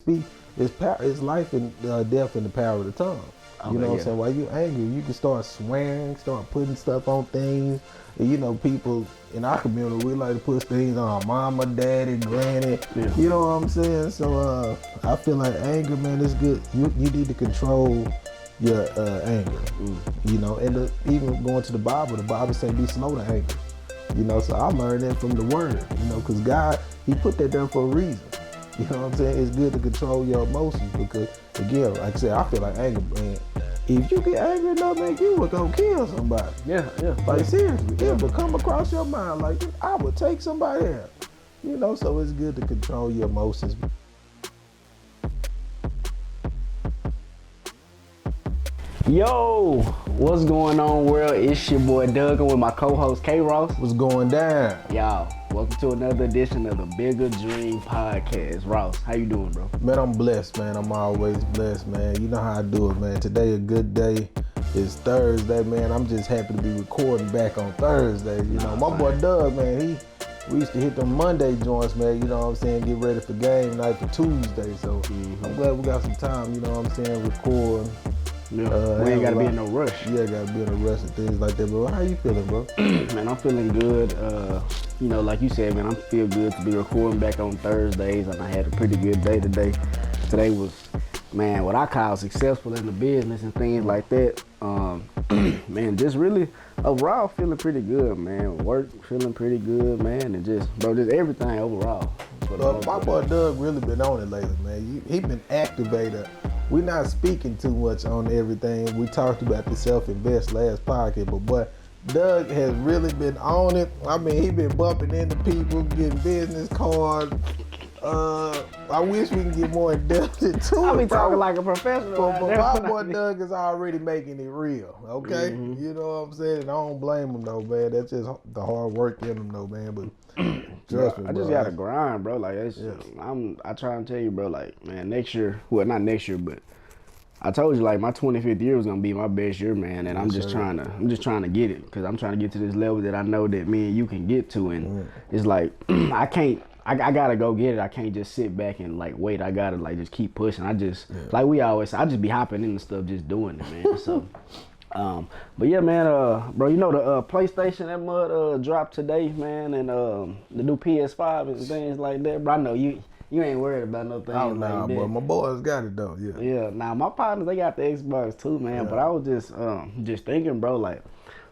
speak. It's life and death in the power of the tongue. Okay, You know what I'm saying? While you're angry, you can start swearing, start putting stuff on things. And, you know, people in our community, we like to put things on our mama, daddy, granny. Yeah. You know what I'm saying? So I feel like anger, man, is good. You need to control your anger. You know, and even going to the Bible says be slow to anger. You know, so I learned that from the word, you know, because God, he put that there for a reason. You know what I'm saying? It's good to control your emotions because, again, like I said, I feel like anger, man. If you get angry enough, man, you would go kill somebody. Yeah. Like, seriously, it would come across your mind like, I would take somebody out. You know, so it's good to control your emotions. Yo, what's going on, world? It's your boy Doug. I'm with my co-host K-Ross. What's going down? Y'all, welcome to another edition of the Bigger Dream Podcast. Ross, how you doing, bro? Man, I'm blessed, man. I'm always blessed, man. You know how I do it, man. Today a good day. It's Thursday, man. I'm just happy to be recording back on Thursday. You know, my boy Doug, man, we used to hit them Monday joints, man. You know what I'm saying? Get ready for game night for Tuesday. So I'm glad we got some time, you know what I'm saying, record. Yeah. We ain't gotta be in no rush. Yeah, gotta be in a rush and things like that. But how you feeling, bro? Man, I'm feeling good. You know, like you said, man, I feel good to be recording back on Thursdays, and I had a pretty good day today. Today was, man, what I call successful in the business and things like that. Man, just really overall feeling pretty good, man. Work feeling pretty good, man, and just everything overall. My boy Doug really been on it lately, man. He been activated. We're not speaking too much on everything. We talked about the self-invest last podcast, but boy, Doug has really been on it. I mean, he been bumping into people, getting business cards. I wish we can get more in depth into it. I be talking like a professional. But my boy Doug is already making it real, okay? You know what I'm saying? And I don't blame him though, man. That's just the hard work in him though, man. But trust me, I just gotta grind, bro. Like I try and tell you, bro. Like, man, next year, well, not next year, but I told you, like, my 25th year was gonna be my best year, man. And I'm just trying to get it, because I'm trying to get to this level that I know that me and you can get to, and it's like I gotta go get it. I can't just sit back and like wait. I gotta like just keep pushing. Like we always say, I just be hopping into stuff, just doing it, man. So, but yeah, man, bro, you know the PlayStation that mud dropped today, man, and the new PS5 and things like that, bro. I know you ain't worried about no things like that. Boy, my boys got it though. Yeah. Now my partners, they got the Xbox too, man. Yeah. But I was just thinking, bro, like,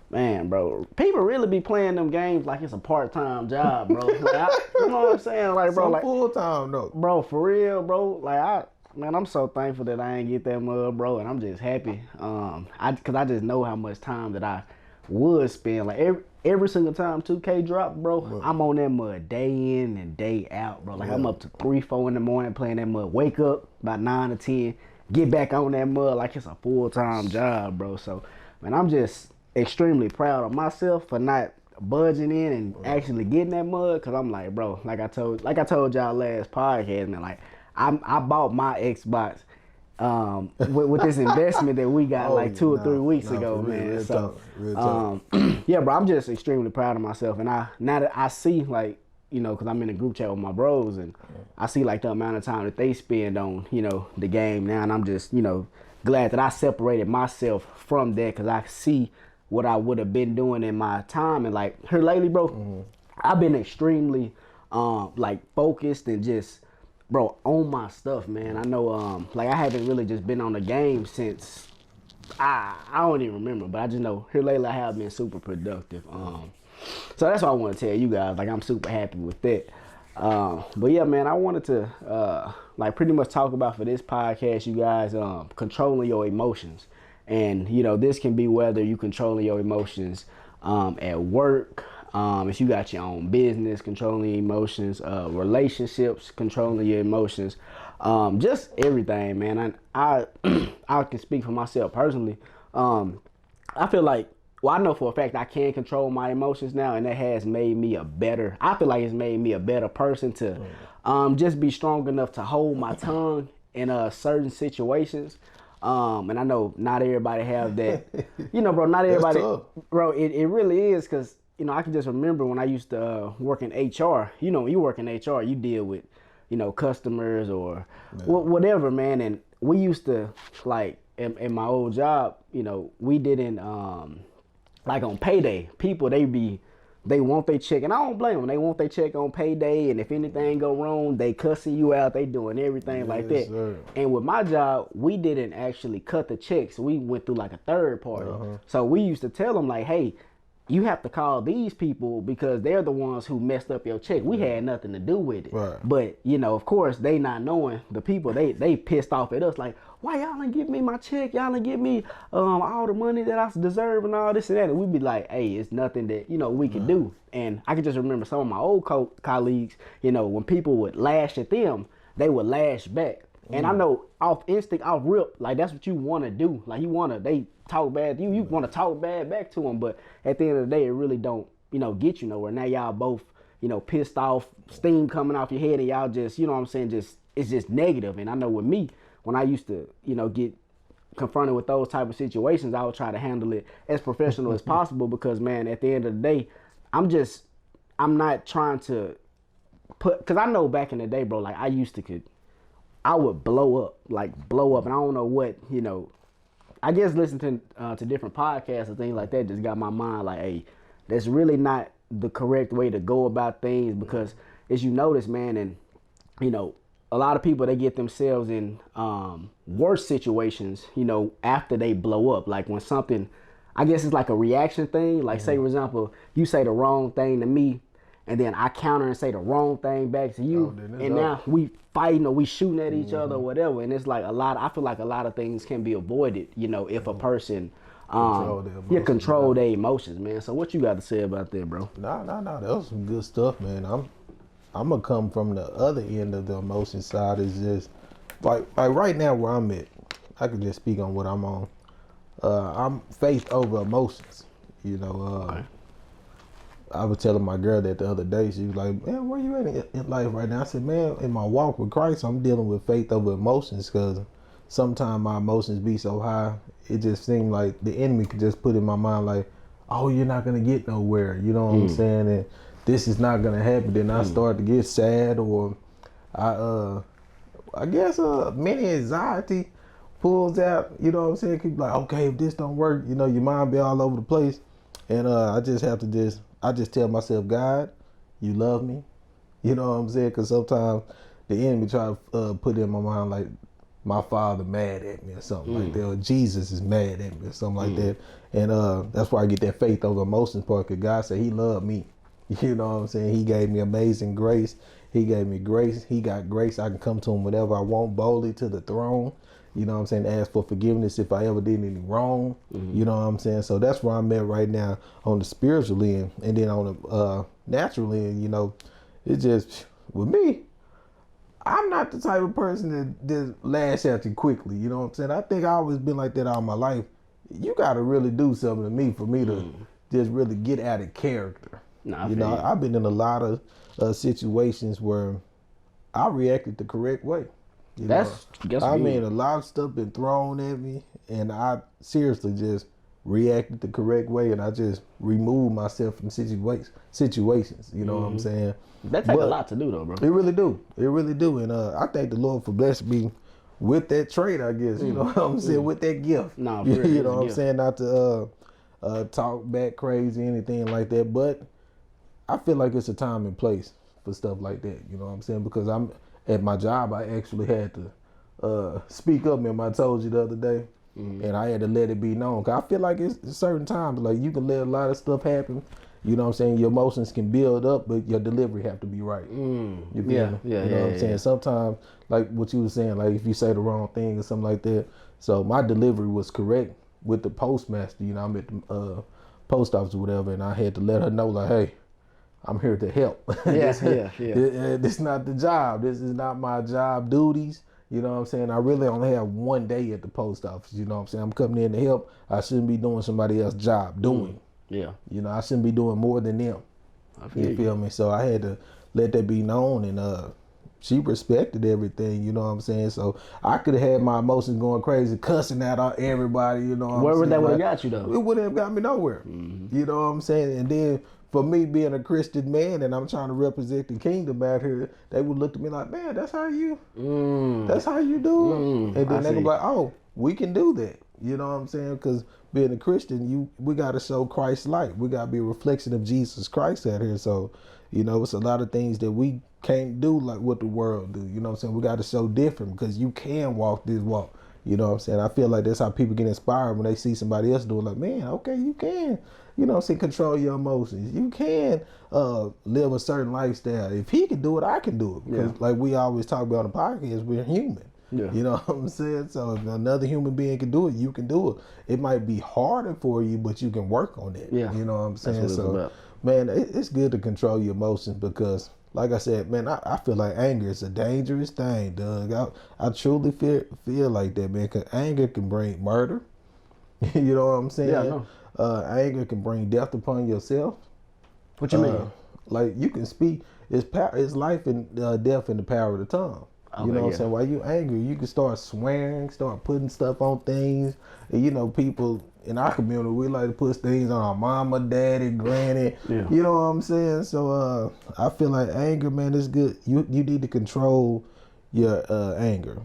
man, bro, people really be playing them games like it's a part-time job, bro. Like, you know what I'm saying? Like, bro, like full-time though. Bro, for real, bro. Like, I'm so thankful that I ain't get that mud, bro, and I'm just happy. Cause I just know how much time that I would spend. Like every single time 2K drop, bro, I'm on that mud day in and day out, bro. Like I'm up to 3, 4 in the morning playing that mud. Wake up about 9 or 10, get back on that mud like it's a full-time job, bro. So, man, I'm just extremely proud of myself for not budging in and actually getting that mud, because I'm like, bro, like I told y'all last podcast, man, like I bought my Xbox with this investment that we got 2 or 3 weeks ago, man. So yeah, bro, I'm just extremely proud of myself, and now that I see, like, you know, because I'm in a group chat with my bros, and I see like the amount of time that they spend on, you know, the game now, and I'm just, you know, glad that I separated myself from that, because I see what I would have been doing in my time. And like here lately, bro, I've been extremely like focused and just, bro, on my stuff, man. I know like I haven't really just been on the game since I don't even remember, but I just know here lately I have been super productive. So that's what I want to tell you guys. Like, I'm super happy with that. But yeah, man, I wanted to like pretty much talk about for this podcast, you guys, controlling your emotions. And, you know, this can be whether you controlling your emotions at work, if you got your own business, controlling your emotions, relationships, controlling your emotions, just everything, man. And I can speak for myself personally. I feel like, well, I know for a fact I can control my emotions now, and that has made me I feel like it's made me a better person to just be strong enough to hold my tongue in certain situations. And I know not everybody have that, you know, bro, not everybody, bro, it really is, because, you know, I can just remember when I used to work in HR. You know, when you work in HR, you deal with customers or whatever, man. And we used to, like, in my old job, we didn't, like on payday, people, they want their check, and I don't blame them. They want their check on payday, and if anything go wrong, they cussing you out. They doing everything like that. Sir. And with my job, we didn't actually cut the checks. We went through like a third party. So we used to tell them like, hey, you have to call these people because they're the ones who messed up your check. We had nothing to do with it. Right. But, of course, they not knowing the people, they pissed off at us like, why y'all didn't give me my check? Y'all didn't give me all the money that I deserve and all this and that. And we'd be like, hey, it's nothing that, we can do. And I can just remember some of my old colleagues, when people would lash at them, they would lash back. And I know off instinct, off rip, like that's what you want to do. Like they talk bad to you, you want to talk bad back to them. But at the end of the day, it really don't, get you nowhere. Now y'all both, pissed off, steam coming off your head, and y'all just, it's just negative. And I know with me, when I used to, get confronted with those type of situations, I would try to handle it as professional as possible because, man, at the end of the day, I'm not trying to because I know back in the day, bro, like I would blow up, and I don't know what, I guess listening to different podcasts and things like that just got my mind like, hey, that's really not the correct way to go about things because as you notice, man, and, a lot of people, they get themselves in worse situations, after they blow up. Like when something, I guess it's like a reaction thing. Like say, for example, you say the wrong thing to me, and then I counter and say the wrong thing back to you, and now we fighting or we shooting at each other or whatever. And it's like I feel like a lot of things can be avoided, if a person control their emotions, man. So what you got to say about that, bro? No, that was some good stuff, man. I'm gonna come from the other end of the emotion side. Is just like right now where I'm at, I can just speak on what I'm on. I'm faith over emotions, I was telling my girl that the other day. She was like, man, where you at in life right now? I said, man, in my walk with Christ, I'm dealing with faith over emotions because sometimes my emotions be so high, it just seemed like the enemy could just put in my mind like, oh, you're not going to get nowhere. You know what I'm saying? And this is not going to happen. Then I start to get sad or I guess many anxiety pulls out, you know what I'm saying? Keep like, okay, if this don't work, your mind be all over the place. And I just have to I just tell myself, God, you love me. You know what I'm saying? Because sometimes the enemy try to put in my mind like my father mad at me or something like that, or Jesus is mad at me or something like that. And that's why I get that faith over emotions part, because God said he loved me. You know what I'm saying? He gave me amazing grace. He gave me grace. He got grace. I can come to him whenever I want, boldly to the throne. You know what I'm saying? Ask for forgiveness if I ever did anything wrong. You know what I'm saying? So that's where I'm at right now on the spiritual end. And then on the natural end, it's just, with me, I'm not the type of person that just lash at you quickly. You know what I'm saying? I think I've always been like that all my life. You got to really do something to me for me to just really get out of character. I've been in a lot of situations where I reacted the correct way. I mean, a lot of stuff been thrown at me, and I seriously just reacted the correct way, and I just removed myself from situations. You know what I'm saying? That takes a lot to do, though, bro. It really do. It really do. And I thank the Lord for blessing me with that trait, I guess. You know what I'm saying? With that gift. No, you know what I'm saying? Not to talk back crazy, anything like that, but I feel like it's a time and place for stuff like that. You know what I'm saying? Because I'm at my job, I actually had to speak up. Remember I told you the other day, and I had to let it be known. Cause I feel like it's certain times, like you can let a lot of stuff happen. You know what I'm saying? Your emotions can build up, but your delivery have to be right. You feel me? You know what I'm saying? Sometimes, like what you were saying, like if you say the wrong thing or something like that. So my delivery was correct with the postmaster. I'm at the post office or whatever, and I had to let her know, like, hey, I'm here to help. This is not the job. This is not my job duties. You know what I'm saying? I really only have one day at the post office. You know what I'm saying? I'm coming in to help. I shouldn't be doing somebody else's job doing. I shouldn't be doing more than them. You feel me? So I had to let that be known, and she respected everything. You know what I'm saying? So I could have had my emotions going crazy, cussing out everybody. You know what I'm saying? Where would that would have got you, though? It wouldn't have got me nowhere. You know what I'm saying? And then for me being a Christian man and I'm trying to represent the kingdom out here, they would look at me like, man, that's how you do it. And then they go like, oh, we can do that. You know what I'm saying? Because being a Christian, we got to show Christ's light. We got to be a reflection of Jesus Christ out here. So, you know, it's a lot of things that we can't do like what the world do. You know what I'm saying? We got to show different because you can walk this walk. You know what I'm saying? I feel like that's how people get inspired when they see somebody else do it. Like, man, okay, you can, you know what I'm saying, control your emotions. You can live a certain lifestyle. If he can do it, I can do it. Because like we always talk about on the podcast, we're human. Yeah. You know what I'm saying? So if another human being can do it, you can do it. It might be harder for you, but you can work on it. Yeah. You know what I'm saying? That's what it's about. Man, it's good to control your emotions because, like I said, man, I feel like anger is a dangerous thing, Doug. I truly feel like that, man, because anger can bring murder. You know what I'm saying? Yeah, I know. Anger can bring death upon yourself. What you mean? Like, you can speak, it's life and death in the power of the tongue. You know what I'm saying? While you angry, you can start swearing, start putting stuff on things. And, you know, people in our community, we like to put things on our mama, daddy, granny. Yeah. You know what I'm saying? So I feel like anger, man, is good. You need to control your anger.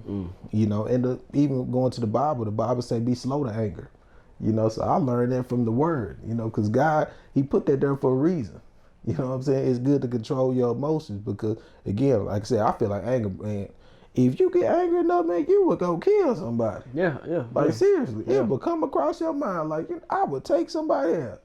You know, and even going to the Bible say be slow to anger. You know, so I learned that from the word, you know, because God, he put that there for a reason. You know what I'm saying? It's good to control your emotions because, again, like I said, I feel like anger, man. If you get angry enough, man, you would go kill somebody. Yeah. Like, seriously, it would come across your mind like, I would take somebody out.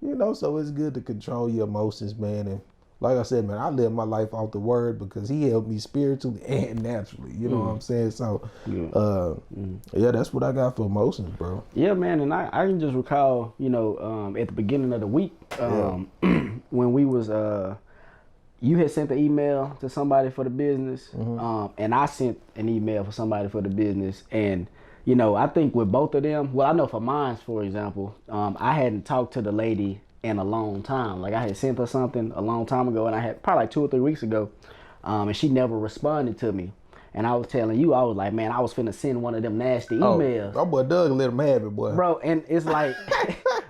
You know, so it's good to control your emotions, man. And like I said, man, I live my life off the word because he helped me spiritually and naturally. You know what I'm saying? So, yeah, that's what I got for emotions, bro. Yeah, man, and I can just recall, you know, at the beginning of the week, when we was, you had sent the email to somebody for the business, and I sent an email for somebody for the business. And, you know, I think with both of them, well, I know for mine, for example, I hadn't talked to the lady in a long time. Like, I had sent her something a long time ago, and I had probably like 2 or 3 weeks ago, and she never responded to me. And I was telling you, I was like, man, I was finna send one of them nasty emails. Oh, boy, Doug let him have it, boy. Bro, and it's like,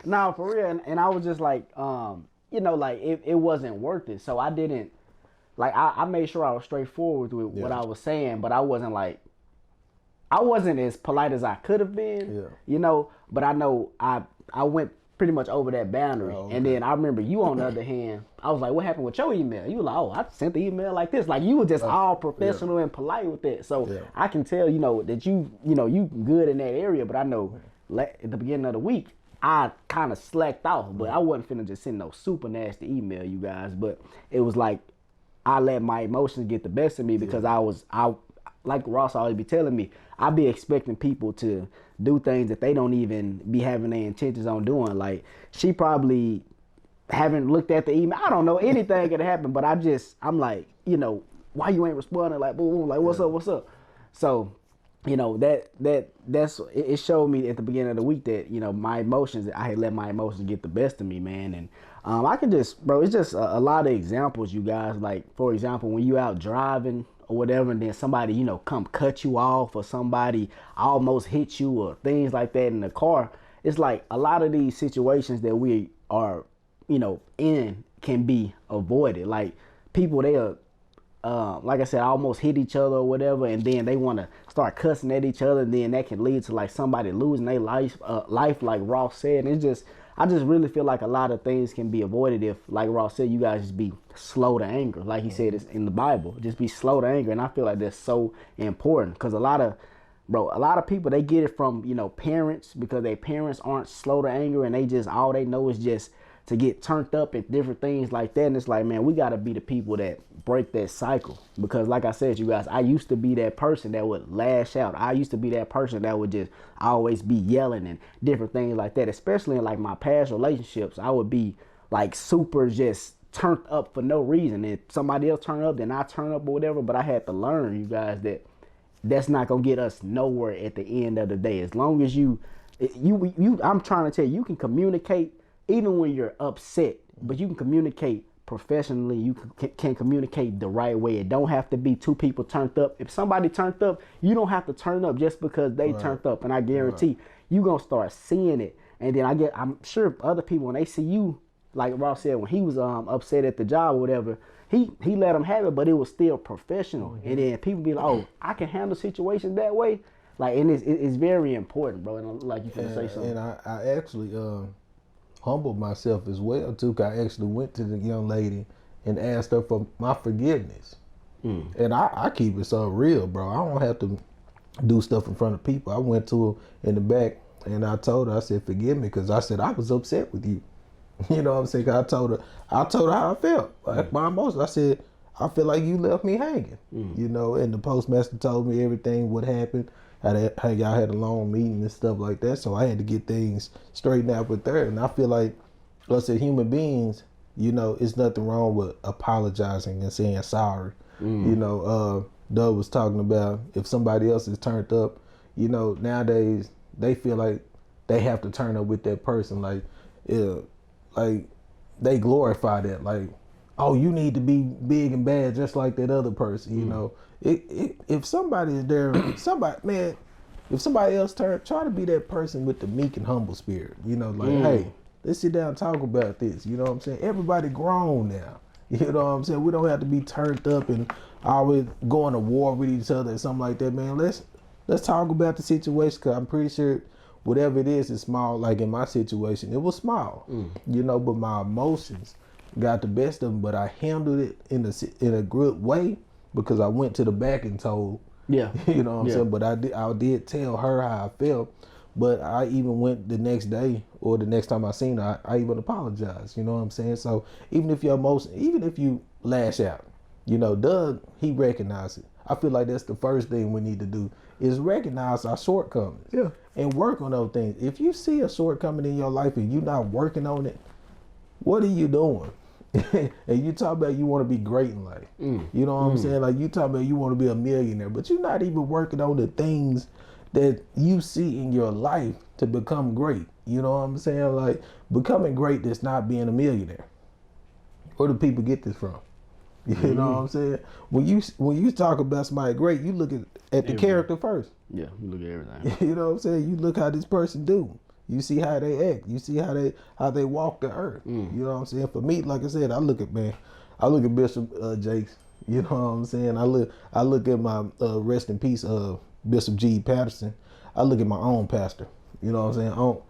nah, for real. And I was just like, you know, like, it wasn't worth it. So I didn't, like, I made sure I was straightforward with what I was saying, but I wasn't as polite as I could have been, you know, but I know I went pretty much over that boundary. Oh, okay. And then I remember you, on the other hand, I was like, what happened with your email? You were like, oh, I sent the email like this. Like, you were just all professional and polite with it. So I can tell, you know, that you good in that area, but I know at the beginning of the week, I kind of slacked off, but I wasn't finna just send no super nasty email, you guys. But it was like, I let my emotions get the best of me because I like Ross always be telling me, I be expecting people to do things that they don't even be having their intentions on doing. Like, she probably haven't looked at the email. I don't know, anything could happen, but I'm like, you know, why you ain't responding? Like, boom, boom, like, what's up? So, you know, it showed me at the beginning of the week that, you know, my emotions, I had let my emotions get the best of me, man. And I can just, bro, it's just a lot of examples, you guys. Like, for example, when you out driving or whatever, and then somebody, you know, come cut you off, or somebody almost hit you, or things like that in the car. It's like a lot of these situations that we are, you know, in can be avoided. Like, people, they'll, like I said, almost hit each other or whatever, and then they want to start cussing at each other, and then that can lead to like somebody losing their life, like Ross said. And I just really feel like a lot of things can be avoided if, like Ross said, you guys just be slow to anger. Like he said, it's in the Bible, just be slow to anger. And I feel like that's so important because a lot of people, they get it from, you know, parents, because their parents aren't slow to anger, and all they know is just to get turned up at different things like that. And it's like, man, we got to be the people that break that cycle, because like I said, you guys, I used to be that person that would lash out. I used to be that person that would just always be yelling and different things like that, especially in like my past relationships. I would be like super just turned up for no reason. If somebody else turned up, then I turn up or whatever. But I had to learn, you guys, that that's not gonna get us nowhere at the end of the day. As long as you I'm trying to tell you, you can communicate even when you're upset, but you can communicate professionally. You can communicate the right way. It don't have to be two people turned up. If somebody turned up, you don't have to turn up just because they turned up. And I guarantee you gonna start seeing it. And then I'm sure other people, when they see you like Ross said, when he was upset at the job or whatever, he let him have it, but it was still professional. And then people be like, oh, I can handle situations that way. Like, and it's very important, bro. And like you finna say something. And I actually humbled myself as well too. 'Cause I actually went to the young lady and asked her for my forgiveness. And I keep it so real, bro. I don't have to do stuff in front of people. I went to her in the back and I told her, I said, forgive me, because I said I was upset with you. You know what I'm saying? 'Cause I told her how I felt, like my emotions. I said, I feel like you left me hanging. You know, and the postmaster told me everything what happened, how y'all had a long meeting and stuff like that. So I had to get things straightened out with her. And I feel like us as human beings, you know, it's nothing wrong with apologizing and saying sorry. You know, Doug was talking about if somebody else is turned up, you know, nowadays they feel like they have to turn up with that person. Like, like they glorify that. Like, oh, you need to be big and bad just like that other person. You know, if somebody is there, if somebody else try to be that person with the meek and humble spirit. You know, like, hey, let's sit down and talk about this. You know what I'm saying? Everybody grown now. You know what I'm saying? We don't have to be turned up and always going to war with each other or something like that, man. Let's talk about the situation, because I'm pretty sure whatever it is small. Like in my situation, it was small, you know, but my emotions got the best of them. But I handled it in a good way, because I went to the back and told, you know what I'm saying. But I did tell her how I felt. But I even went the next day or the next time I seen her, I even apologized. You know what I'm saying? So even if you lash out, you know, Doug, he recognized it. I feel like that's the first thing we need to do is recognize our shortcomings and work on those things. If you see a shortcoming in your life and you're not working on it, what are you doing? And you talk about you want to be great in life. You know what I'm saying? Like, you talk about you want to be a millionaire, but you're not even working on the things that you see in your life to become great. You know what I'm saying? Like, becoming great is not being a millionaire. Where do people get this from? You know what I'm saying? When you talk about somebody great, you look at the character first. Yeah, you look at everything. You know what I'm saying? You look how this person do. You see how they act. You see how they walk the earth. You know what I'm saying? For me, like I said, I look at Bishop Jakes. You know what I'm saying? I look at my rest in peace Bishop G. Patterson. I look at my own pastor. You know what I'm saying?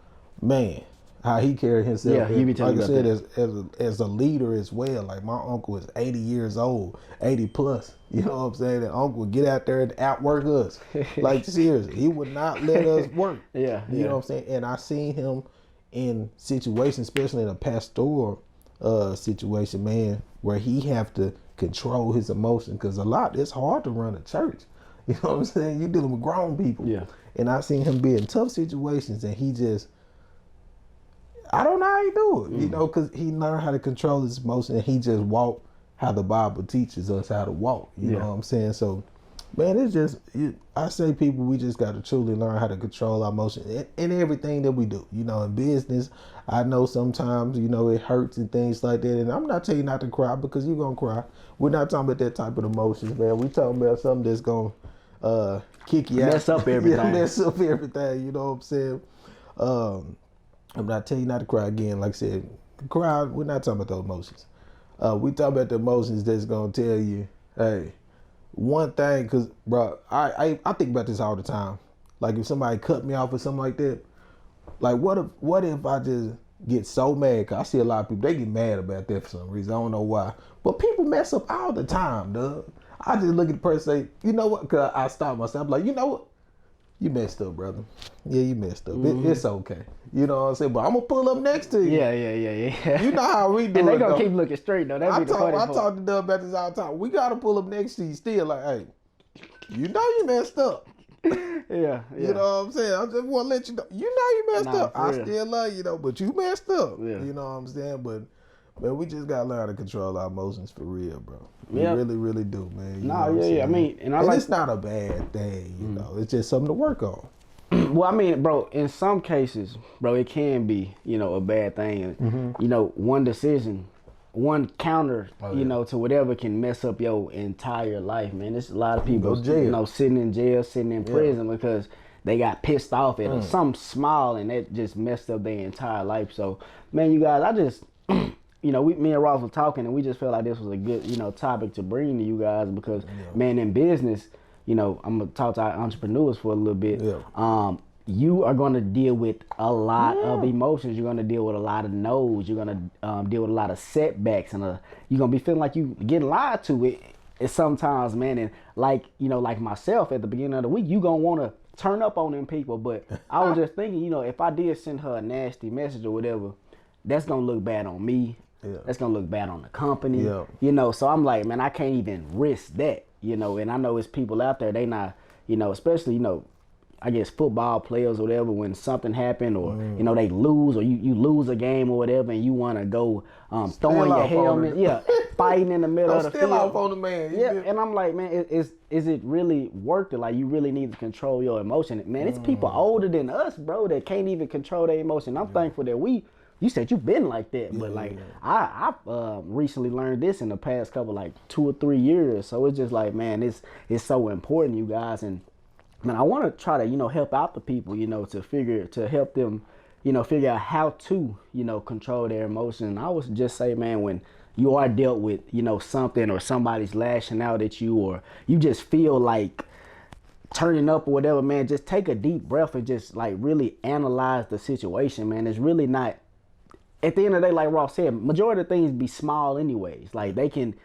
Man, how he carried himself. Yeah, he be telling like I me said, as a leader as well. Like, my uncle is 80 years old, 80 plus. You know what I'm saying? That uncle would get out there and outwork us. Like, seriously, he would not let us work. You know what I'm saying? And I seen him in situations, especially in a pastoral situation, man, where he have to control his emotions, because it's hard to run a church. You know what I'm saying? You're dealing with grown people. Yeah. And I seen him be in tough situations, and he just, I don't know how he do it, you know, because he learned how to control his emotions, and he just walked how the Bible teaches us how to walk. You know what I'm saying? So, man, it's just, I say people, we just got to truly learn how to control our emotions in everything that we do. You know, in business, I know sometimes, you know, it hurts and things like that. And I'm not telling you not to cry, because you're going to cry. We're not talking about that type of emotions, man. We're talking about something that's going to kick you out. Mess up everything. Yeah, mess up everything, you know what I'm saying? I'm not telling you not to cry again. Like I said, cry, we're not talking about those emotions. We talking about the emotions that's going to tell you, hey, one thing, because, bro, I think about this all the time. Like, if somebody cut me off or something like that, like, what if I just get so mad? Because I see a lot of people, they get mad about that for some reason. I don't know why. But people mess up all the time, dog. I just look at the person and say, you know what? Because I stop myself. I'm like, you know what? You messed up, brother. Yeah, you messed up. It's okay. You know what I'm saying? But I'm going to pull up next to you. Yeah. You know how we do it, and they going to keep looking straight, though. I talk to Doug about this all the time. We got to pull up next to you still. Like, hey, you know you messed up. Yeah. You know what I'm saying? I just want to let you know. You know you messed up. I still love you, though, but you messed up. Yeah. You know what I'm saying? But, man, we just got to learn to control our emotions for real, bro. We really, really do, man. I mean, and it's not a bad thing, you know. It's just something to work on. Well, I mean, bro, in some cases, bro, it can be, you know, a bad thing. You know, one decision, one counter, you know, to whatever can mess up your entire life, man. There's a lot of people, you know, sitting in jail, sitting in prison because they got pissed off at something small, and that just messed up their entire life. So, man, you guys, you know, me and Ross were talking, and we just felt like this was a good, you know, topic to bring to you guys because, man, in business, you know, I'm gonna talk to our entrepreneurs for a little bit. Yeah. You are gonna deal with a lot of emotions. You're gonna deal with a lot of no's. You're gonna deal with a lot of setbacks, and you're gonna be feeling like you getting lied to. It's sometimes, man, and like, you know, like myself at the beginning of the week, you gonna wanna turn up on them people. But I was just thinking, you know, if I did send her a nasty message or whatever, that's gonna look bad on me. Yeah. That's gonna look bad on the company. Yeah. You know, so I'm like, man, I can't even risk that. You know, and I know it's people out there, they not, you know, especially, you know, I guess football players or whatever, when something happened or, you know, they lose or you lose a game or whatever and you want to go throwing your helmet, fighting in the middle of the field. Still off on the man. And I'm like, man, is it really worth it? Like, you really need to control your emotion. Man, it's people older than us, bro, that can't even control their emotion. I'm thankful that you said you've been like that, but like I've recently learned this in the past couple, like 2 or 3 years. So it's just like, man, it's so important, you guys. And man, I want to try to, you know, help out the people, you know, to help them, you know, figure out how to, you know, control their emotions. And I would just say, man, when you are dealt with, you know, something or somebody's lashing out at you or you just feel like turning up or whatever, man, just take a deep breath and just like really analyze the situation, man. It's really not, at the end of the day, like Ross said, majority of things be small anyways. Like it can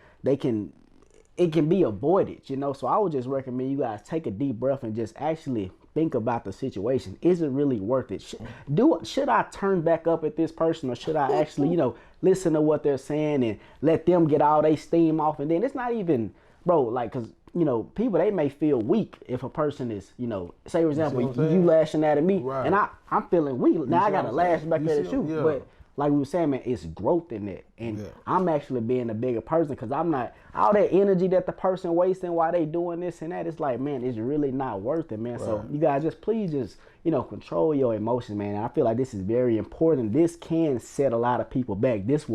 be avoided, you know. So I would just recommend you guys take a deep breath and just actually think about the situation. Is it really worth it? Should I turn back up at this person, or should I actually, you know, listen to what they're saying and let them get all their steam off? And then it's not even, bro, like, cause you know, people, they may feel weak if a person is, you know, say for example, you lashing out at me, and I'm feeling weak. Now I gotta lash back at you, but like we were saying, man, it's growth in that. And I'm actually being a bigger person because I'm not, all that energy that the person wasting while they doing this and that, it's like, man, it's really not worth it, man. So you guys please just, you know, control your emotions, man. And I feel like this is very important. This can set a lot of people back. This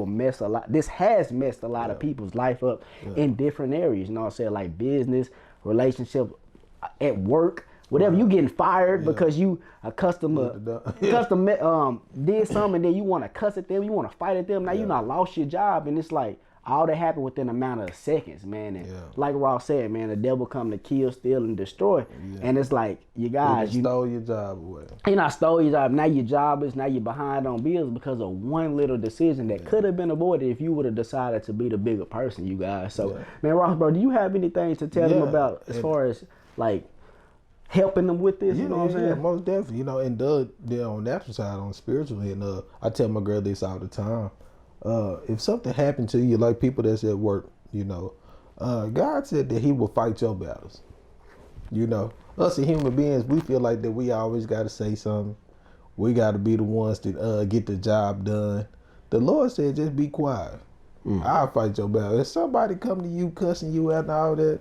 has messed a lot of people's life up in different areas. You know what I'm saying? Like business, relationship, at work. Whatever, you getting fired because you a customer did something, and then you want to cuss at them, you want to fight at them. Now you not lost your job, and it's like all that happened within a matter of seconds, man. And like Ross said, man, the devil come to kill, steal, and destroy. And it's like, you guys, you stole your job away. You not stole your job. Now your job is, now you're behind on bills because of one little decision that could have been avoided if you would have decided to be the bigger person, you guys. So, man, Ross, bro, do you have anything to tell them about as far as like helping them with this, you know what I'm saying? Yeah, most definitely. You know, and they're on the natural side, on spiritually, and I tell my girl this all the time. If something happened to you, like people that's at work, you know, God said that He will fight your battles. You know, us as human beings, we feel like that we always got to say something. We got to be the ones to get the job done. The Lord said, just be quiet. I'll fight your battle. If somebody come to you cussing you out and all that,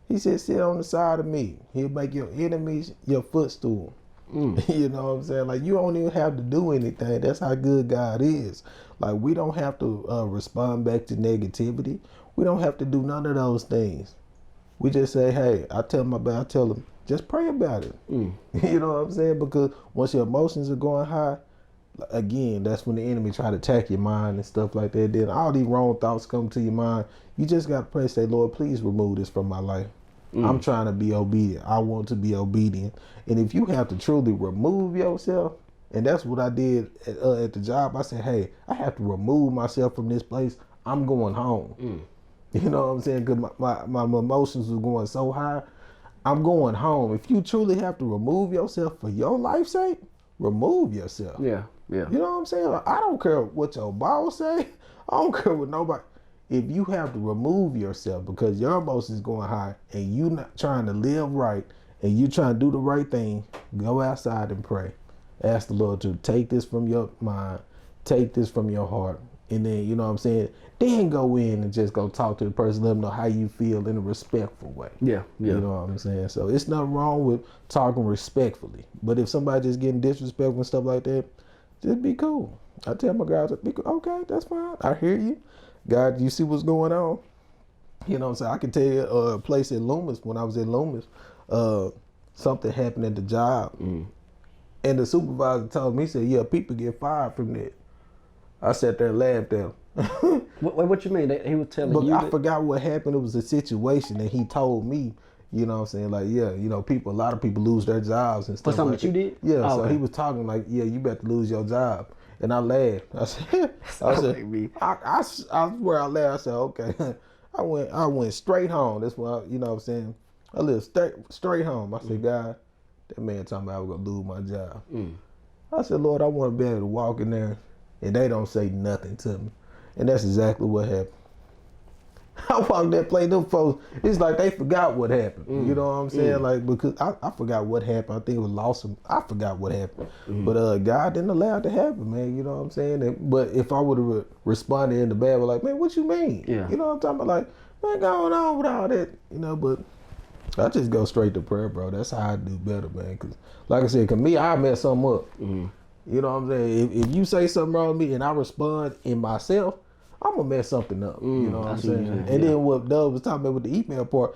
He said, sit on the side of me. He'll make your enemies your footstool. You know what I'm saying? Like, you don't even have to do anything. That's how good God is. Like, we don't have to respond back to negativity. We don't have to do none of those things. We just say, hey, I tell them, just pray about it. You know what I'm saying? Because once your emotions are going high, again, that's when the enemy try to attack your mind and stuff like that. Then all these wrong thoughts come to your mind. You just got to pray, say, Lord, please remove this from my life. I'm trying to be obedient. I want to be obedient. And if you have to truly remove yourself, and that's what I did at the job. I said, hey, I have to remove myself from this place. I'm going home. You know what I'm saying? Because my emotions were going so high. I'm going home. If you truly have to remove yourself for your life's sake, remove yourself. Yeah. You know what I'm saying? Like, I don't care what your boss say. I don't care what nobody. If you have to remove yourself because your emotions going high and you not trying to live right and you trying to do the right thing, go outside and pray. Ask the Lord to take this from your mind, take this from your heart, and then, you know what I'm saying, then go in and just go talk to the person, let them know how you feel in a respectful way. Yeah. You know what I'm saying? So it's nothing wrong with talking respectfully. But if somebody just getting disrespectful and stuff like that, just be cool. I tell my guys, be cool. Okay, that's fine. I hear you. God, you see what's going on? You know what I'm saying? I can tell you a place in Loomis, when I was in Loomis, something happened at the job. And the supervisor told me, he said, yeah, people get fired from that. I sat there and laughed at him. What you mean? He was telling But you? I forgot what happened. It was a situation that he told me. You know what I'm saying? Like, yeah, you know, a lot of people lose their jobs and stuff. For something like that you did? Yeah, Oh, so okay. he was talking like, yeah, you better lose your job. And I laughed. I said, I swear I laughed. I said, okay. I went straight home. That's why, you know what I'm saying? I lived straight home. I said, God, that man talking about I was going to lose my job. I said, Lord, I want to be able to walk in there and they don't say nothing to me. And that's exactly what happened. I walked that place, them folks, it's like they forgot what happened. You know what I'm saying? Like, because I forgot what happened. I think it was lost. I forgot what happened. But God didn't allow it to happen, man. You know what I'm saying? But if I would have responded in the bad, like, man, what you mean? Yeah. You know what I'm talking about? Like, man, going on with all that, you know, but I just go straight to prayer, bro. That's how I do better, man. Because, like I said, me, I mess something up. You know what I'm saying? If you say something wrong with me and I respond in myself, I'm going to mess something up. You know what I'm saying? And then what Doug was talking about with the email part,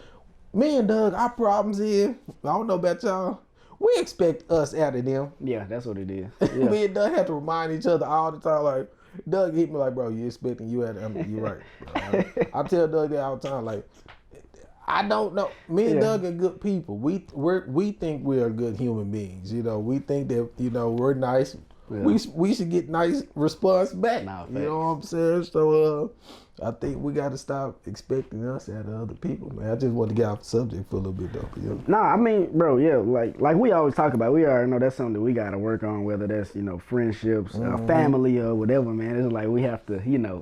me and Doug, our problems is, I don't know about y'all, we expect us out of them. Yeah, that's what it is. Yeah. Me and Doug have to remind each other all the time, like, Doug hit me like, bro, you expecting you out of them. You're right. I tell Doug that all the time, like, I don't know. Me and Doug are good people. We think we are good human beings. You know, we think that, you know, we're nice. Yeah. We should get nice response back. You know what I'm saying? So I think we got to stop expecting us out of other people, man. I just want to get off the subject for a little bit though. You know? Nah, I mean, bro, yeah, like we always talk about. We already know that's something that we got to work on, whether that's, you know, friendships, family, or whatever, man. It's like we have to, you know,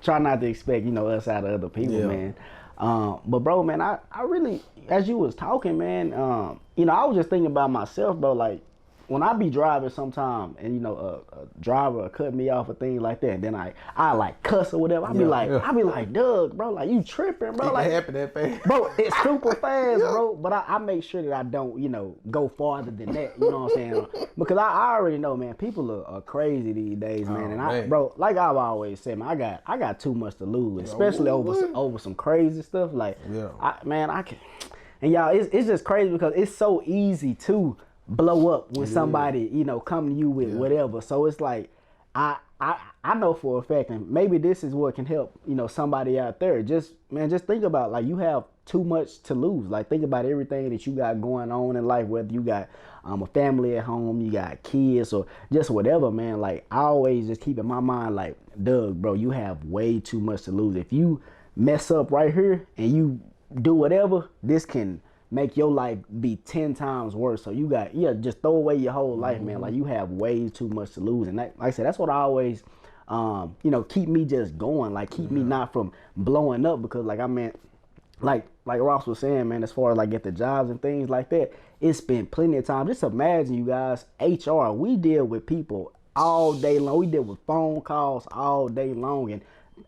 try not to expect, you know, us out of other people, man. But bro, man, I really, as you was talking, man, you know, I was just thinking about myself, bro. Like, when I be driving sometime and, you know, a driver cut me off or things like that, and then I like cuss or whatever, I be like, Doug, bro, like, you tripping, bro. Like, it happen that fast. Bro, it's super fast, bro. But I make sure that I don't, you know, go farther than that. You know what I'm saying? Because I already know, man, people are crazy these days, man. And bro, like I've always said, man, I got too much to lose, especially over some crazy stuff. Like, I can. And y'all, it's just crazy because it's so easy to blow up when somebody, you know, come to you with whatever. So it's like, I know for a fact, and maybe this is what can help, you know, somebody out there. Just think about, like, you have too much to lose. Like, think about everything that you got going on in life, whether you got a family at home, you got kids, or just whatever, man. Like, I always just keep in my mind, like, Doug, bro, you have way too much to lose. If you mess up right here and you do whatever, this can make your life be 10 times worse. So you got, just throw away your whole life, man. Like, you have way too much to lose. And that, like I said, that's what I always, you know, keep me just going. Like, keep me not from blowing up. Because, like, I mean, like Ross was saying, man, as far as, like, get the jobs and things like that, it's been plenty of time. Just imagine, you guys, HR, we deal with people all day long. We deal with phone calls all day long. And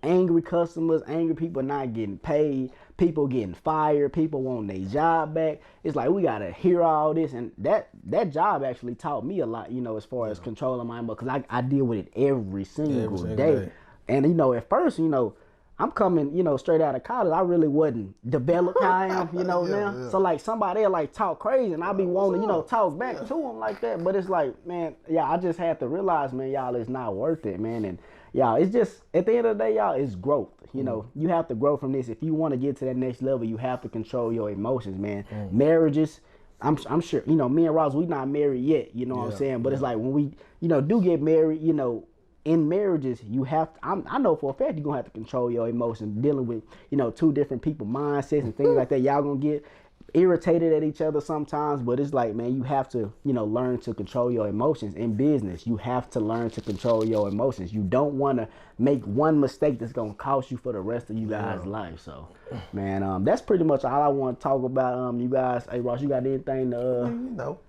angry customers, angry people not getting paid, people getting fired, people wanting their job back. It's like we gotta hear all this, and that job actually taught me a lot, you know, as far as controlling my emotions, because I deal with it every single day. And, you know, at first, you know, I'm coming, you know, straight out of college. I really wasn't developed how I am, you know, now. So, like, somebody else, like, talk crazy, and I be wanting to, you know, talk back to them like that. But it's like, man, I just had to realize, man, y'all, it's not worth it, man. And y'all, it's just, at the end of the day, y'all, it's growth. You know, you have to grow from this. If you want to get to that next level, you have to control your emotions, man. Marriages, I'm sure, you know, me and Ross, we not married yet, you know what I'm saying? But it's like, when we, you know, do get married, you know, in marriages, you have to, I know for a fact you're going to have to control your emotions, dealing with, you know, two different people, mindsets and things like that. Y'all going to get irritated at each other sometimes, but it's like, man, you have to, you know, learn to control your emotions. In business, you have to learn to control your emotions. You don't want to make one mistake that's going to cost you for the rest of you guys' life. So, man, that's pretty much all I want to talk about. You guys, hey, Ross, you got anything to, you know.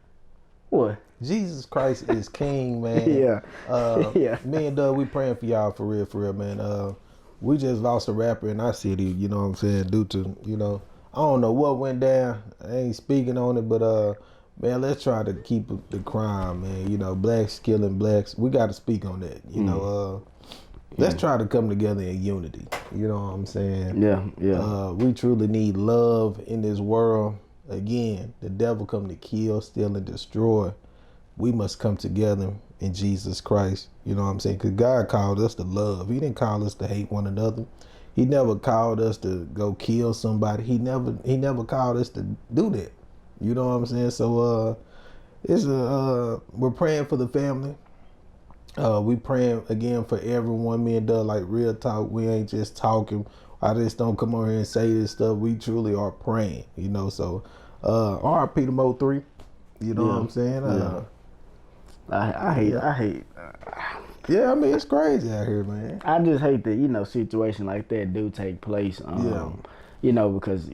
What? Jesus Christ is King, man. Me and Doug, we praying for y'all for real, man. We just lost a rapper in our city, you know what I'm saying, due to, you know, I don't know what went down. I ain't speaking on it, but man, let's try to keep the crime, man. You know, blacks killing blacks. We got to speak on that. You know, let's try to come together in unity. You know what I'm saying? Yeah. We truly need love in this world. Again, the devil come to kill, steal, and destroy. We must come together in Jesus Christ. You know what I'm saying? Because God called us to love. He didn't call us to hate one another. He never called us to go kill somebody. He never called us to do that. You know what I'm saying? So we're praying for the family. We praying again for everyone. Me and Doug, like real talk. We ain't just talking. I just don't come on here and say this stuff. We truly are praying, you know. So, RP to Mo 3. You know what I'm saying? I hate. Yeah, I mean it's crazy out here, man. I just hate that situations like that do take place. Because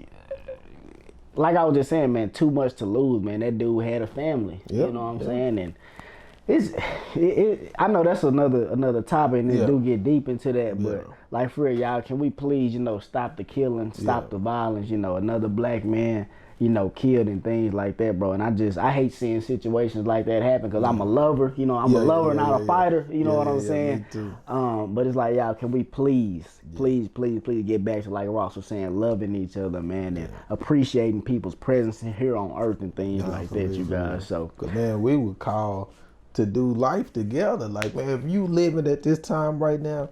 like I was just saying, man, too much to lose, man. That dude had a family. You know what I'm saying? And I know that's another topic, and it do get deep into that, but like for real, y'all, can we please, stop the killing, stop the violence, another black man, killed and things like that, bro. And I hate seeing situations like that happen, because I'm a lover, I'm a lover, not a fighter, you know what I'm saying? Me too. But it's like, y'all, can we please get back to, like Ross was saying, loving each other, man, and appreciating people's presence here on earth and things like that, you guys. So, cause man, we would call to do life together. Like, man, if you living at this time right now,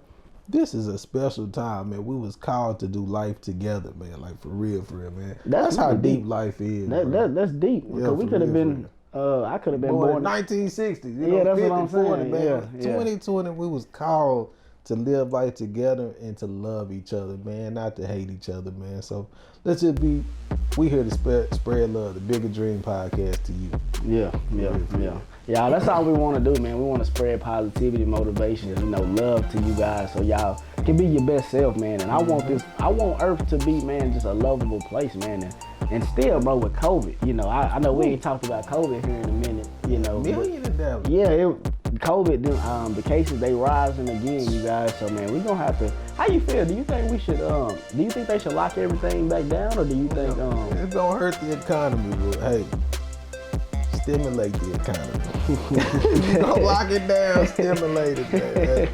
this is a special time, man. We was called to do life together, man. Like for real, man. That's how deep life is. That's deep. Because we could have been. I could have been born in 1960s. That's 50, what I'm saying. 40, man. 2020, we was called to live life together and to love each other, man. Not to hate each other, man. So let's just be. We here to spread love. The Bigger Dream Podcast to you. Yeah, that's all we want to do, man. We want to spread positivity, motivation, love to you guys, so y'all can be your best self, man. And I want Earth to be, man, just a lovable place, man. And still, bro, with COVID, I know we ain't talked about COVID here in a minute, Million of them. Yeah, COVID, the cases, they rising again, you guys. So, man, we gonna have to. How you feel? Do you think we should? Do you think they should lock everything back down, or do you think? It's gonna hurt the economy, but hey, stimulate the economy. You don't lock it down, stimulate it, man. Hey.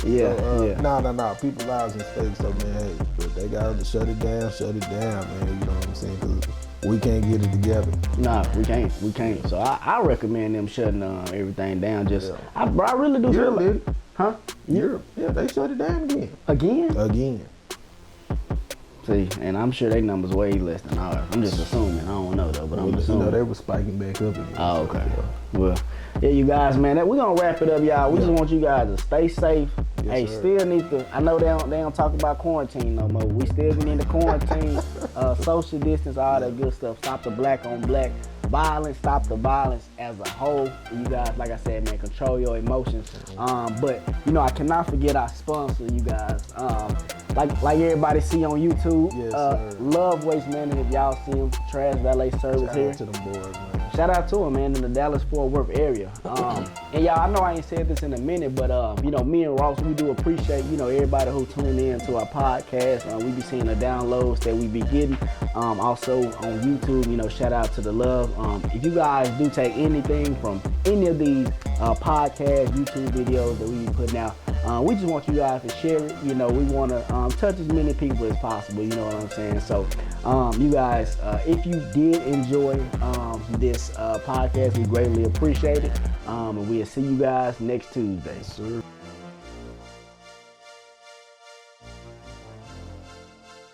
No. People lives at stake, so man, hey, but they got to shut it down, man. You know what I'm saying? Because we can't get it together. Nah, we can't. So I recommend them shutting everything down. I really do feel like, huh? Europe, they shut it down Again. See, and I'm sure their numbers way less than ours. I'm just assuming. I don't know though, but I'm assuming. They were spiking back up again. Oh, okay. Well, yeah, you guys, man, we're gonna wrap it up, y'all. We just want you guys to stay safe. Yes, sir. Still need to. I know they don't talk about quarantine no more. We still need to quarantine, social distance, all that good stuff. Stop the black on black violence. Stop the violence as a whole. You guys, like I said, man, control your emotions. But I cannot forget our sponsor, you guys. Like everybody see on YouTube, Love Waste Management. If y'all see them, trash valet service here. Shout out to them boys, man. Shout out to them, man, in the Dallas-Fort Worth area. And y'all, I know I ain't said this in a minute, but me and Ross, we do appreciate everybody who tuned in to our podcast. We be seeing the downloads that we be getting. Also on YouTube, shout out to the love. If you guys do take anything from any of these podcast, YouTube videos that we be putting out, we just want you guys to share it. We want to touch as many people as possible. You know what I'm saying? So, you guys, if you did enjoy this podcast, we greatly appreciate it. And we'll see you guys next Tuesday. Yes, sir.